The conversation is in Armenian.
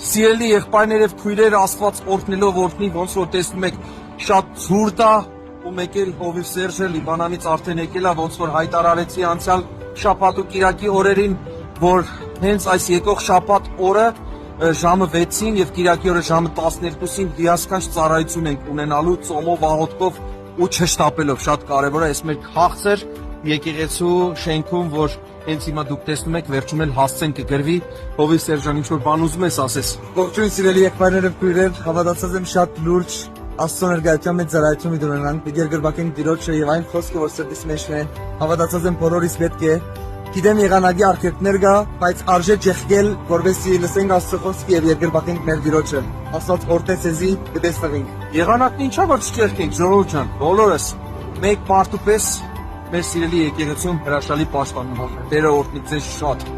Սիրելի եղբայրներ եւ քույրեր, Աստված օրհնելով օրհնի, ոնց որ տեսնում եք, շատ ցուրտ է, ու մեկ էլ Հովիվ Սերժը Լիբանանից արդեն եկել է, ոնց որ հայտարարեցի անցյալ շաբաթ ու կիրակի օրերին, որ հենց այս եկող շաբաթ օրը ժամը 6-ին եւ կիրակի օրը ժամը 12-ին հիասքանչ ծառայություն ենք ունենալու ծոմով, աղոթքով ու չշտապելով, շատ կարեւոր է, այս մեր քաղցր եկեղեցու շենքում, որ հենց հիմա դուք տեսնում եք, վերջում էլ հասցեն կգրվի, Հովիվ Սերժան, ինչ որ բան ուզում ես ասես։ Ողջույն սիրելի եղբայրներ եւ քույրեր, հավատացած եմ շատ լուրջ Աստծո ներկայության մեջ ծառայություն ունենանք, պիտի երկրպագենք Տիրոջը եւ այն խոսքը, որ սրտիս մեջ է, հավատացած եմ բոլորիս պետք է։ Գիտեմ եղանակի արգելքներ կա, բայց արժե ջեղկել, որովհետեւ լսենք Աստծո խոսքը եւ երկրպագենք մեր Տիրոջը։ Աստված օրհնե ցեզի, կտեսնվենք։ Եղանակն ինչա որ չջերքենք, ժողովուրդ ջան, բոլորս մեկ մարդու պես մեր սիրելի եկեղեցում հրաշալի պաշտպանում։ Տերը օրհնի ձեզ շատ։